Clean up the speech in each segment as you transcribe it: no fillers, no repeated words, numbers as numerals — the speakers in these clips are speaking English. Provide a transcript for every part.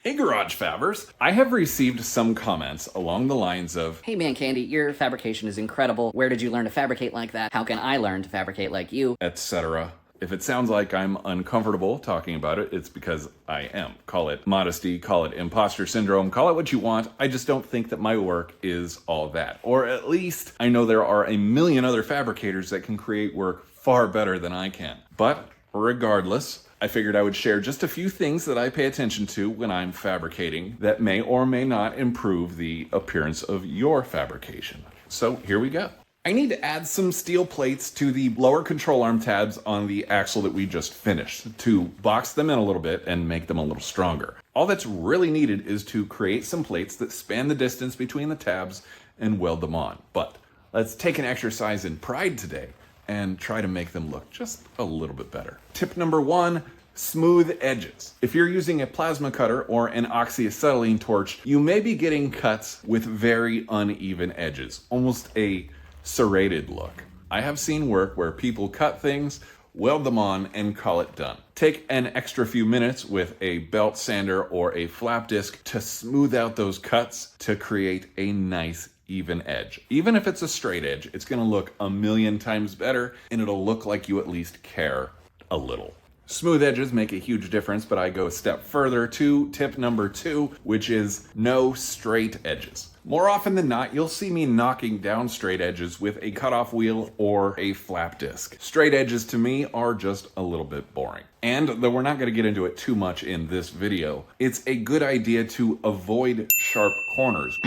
Hey Garage Fabbers! I have received some comments along the lines of, Hey man, Candy, your fabrication is incredible. Where did you learn to fabricate like that? How can I learn to fabricate like you? etc. If it sounds like I'm uncomfortable talking about it, it's because I am. Call it modesty, call it imposter syndrome, call it what you want. I just don't think that my work is all that. Or at least I know there are a million other fabricators that can create work far better than I can. But regardless, I figured I would share just a few things that I pay attention to when I'm fabricating that may or may not improve the appearance of your fabrication. So here we go. I need to add some steel plates to the lower control arm tabs on the axle that we just finished to box them in a little bit and make them a little stronger. All that's really needed is to create some plates that span the distance between the tabs and weld them on. But let's take an exercise in pride today and try to make them look just a little bit better. Tip number 1, smooth edges. If you're using a plasma cutter or an oxyacetylene torch, you may be getting cuts with very uneven edges, almost a serrated look. I have seen work where people cut things, weld them on, and call it done. Take an extra few minutes with a belt sander or a flap disc to smooth out those cuts to create a nice even edge. Even if it's a straight edge, it's gonna look a million times better and it'll look like you at least care a little. Smooth edges make a huge difference, but I go a step further to tip number 2, which is no straight edges. More often than not, you'll see me knocking down straight edges with a cutoff wheel or a flap disc. Straight edges to me are just a little bit boring. And though we're not going to get into it too much in this video, it's a good idea to avoid sharp corners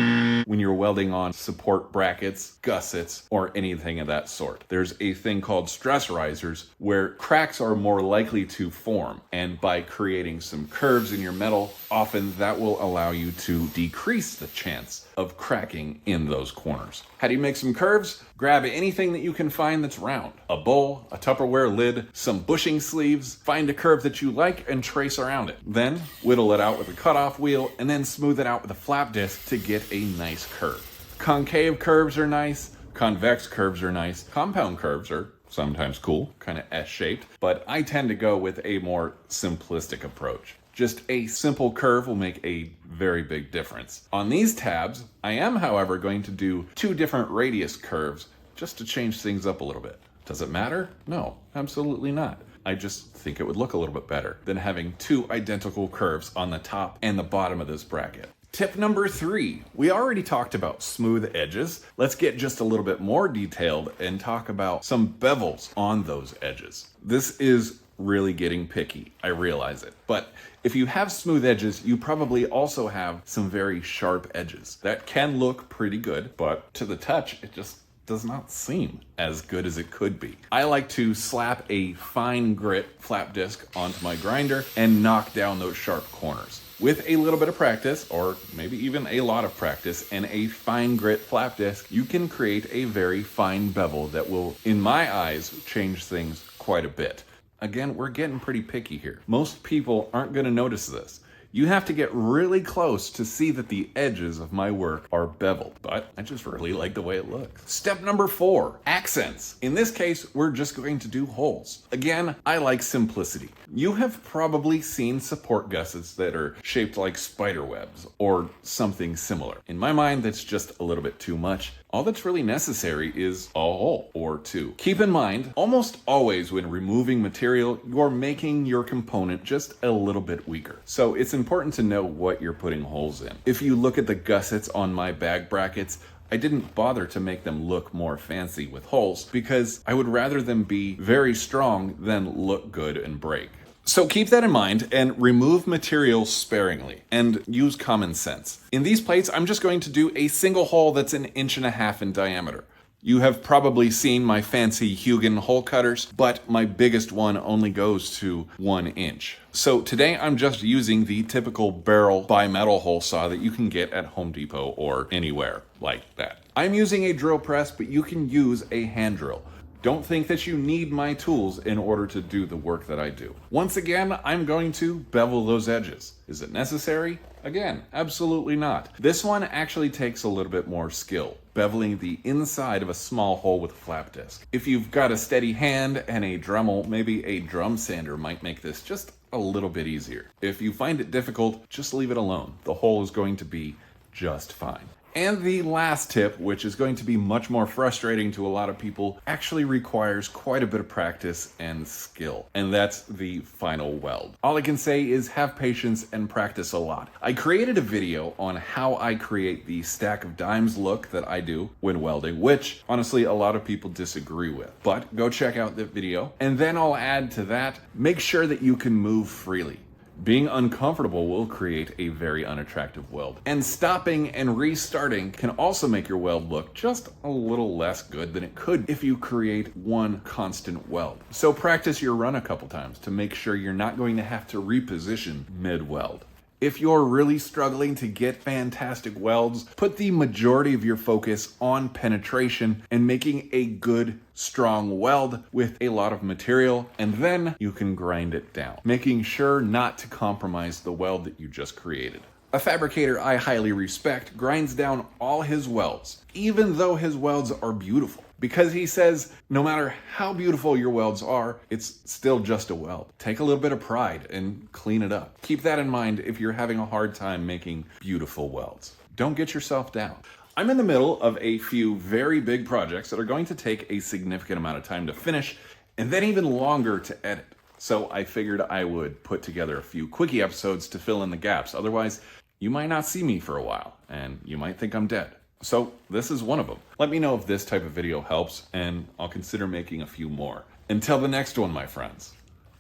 when you're welding on support brackets, gussets, or anything of that sort. There's a thing called stress risers where cracks are more likely to form, and by creating some curves in your metal, often that will allow you to decrease the chance of cracking in those corners. How do you make some curves? Grab anything that you can find that's round. A bowl, a Tupperware lid, some bushing sleeves. Find a curve that you like and trace around it. Then whittle it out with a cutoff wheel and then smooth it out with a flap disc to get a nice curve. Concave curves are nice. Convex curves are nice. Compound curves are sometimes cool, kind of S-shaped, but I tend to go with a more simplistic approach. Just a simple curve will make a very big difference. On these tabs, I am, however, going to do 2 different radius curves just to change things up a little bit. Does it matter? No, absolutely not. I just think it would look a little bit better than having 2 identical curves on the top and the bottom of this bracket. Tip number 3, we already talked about smooth edges. Let's get just a little bit more detailed and talk about some bevels on those edges. This is really getting picky, I realize it. But if you have smooth edges, you probably also have some very sharp edges. That can look pretty good, but to the touch, it just does not seem as good as it could be. I like to slap a fine grit flap disc onto my grinder and knock down those sharp corners. With a little bit of practice, or maybe even a lot of practice, and a fine grit flap disc, you can create a very fine bevel that will, in my eyes, change things quite a bit. Again, we're getting pretty picky here. Most people aren't going to notice this. You have to get really close to see that the edges of my work are beveled, but I just really like the way it looks. Step number 4, accents. In this case, we're just going to do holes. Again, I like simplicity. You have probably seen support gussets that are shaped like spider webs or something similar. In my mind, that's just a little bit too much. All that's really necessary is a hole or 2. Keep in mind, almost always when removing material, you're making your component just a little bit weaker. So it's important to know what you're putting holes in. If you look at the gussets on my bag brackets, I didn't bother to make them look more fancy with holes because I would rather them be very strong than look good and break. So keep that in mind and remove material sparingly and use common sense. In these plates, I'm just going to do a single hole that's 1.5 inches in diameter. You have probably seen my fancy Hugin hole cutters, but my biggest one only goes to 1 inch. So today I'm just using the typical barrel bimetal hole saw that you can get at Home Depot or anywhere like that. I'm using a drill press, but you can use a hand drill. Don't think that you need my tools in order to do the work that I do. Once again, I'm going to bevel those edges. Is it necessary? Again, absolutely not. This one actually takes a little bit more skill, beveling the inside of a small hole with a flap disc. If you've got a steady hand and a Dremel, maybe a drum sander might make this just a little bit easier. If you find it difficult, just leave it alone. The hole is going to be just fine. And the last tip, which is going to be much more frustrating to a lot of people, actually requires quite a bit of practice and skill. And that's the final weld. All I can say is have patience and practice a lot. I created a video on how I create the stack of dimes look that I do when welding, which honestly a lot of people disagree with. But go check out that video. And then I'll add to that, make sure that you can move freely. Being uncomfortable will create a very unattractive weld. And stopping and restarting can also make your weld look just a little less good than it could if you create one constant weld. So practice your run a couple times to make sure you're not going to have to reposition mid-weld. If you're really struggling to get fantastic welds, put the majority of your focus on penetration and making a good, strong weld with a lot of material, and then you can grind it down, making sure not to compromise the weld that you just created. A fabricator I highly respect grinds down all his welds, even though his welds are beautiful. Because he says, no matter how beautiful your welds are, it's still just a weld. Take a little bit of pride and clean it up. Keep that in mind if you're having a hard time making beautiful welds. Don't get yourself down. I'm in the middle of a few very big projects that are going to take a significant amount of time to finish, and then even longer to edit. So I figured I would put together a few quickie episodes to fill in the gaps. Otherwise, you might not see me for a while, and you might think I'm dead. So this is one of them. Let me know if this type of video helps, and I'll consider making a few more. Until the next one, my friends,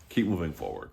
keep moving forward.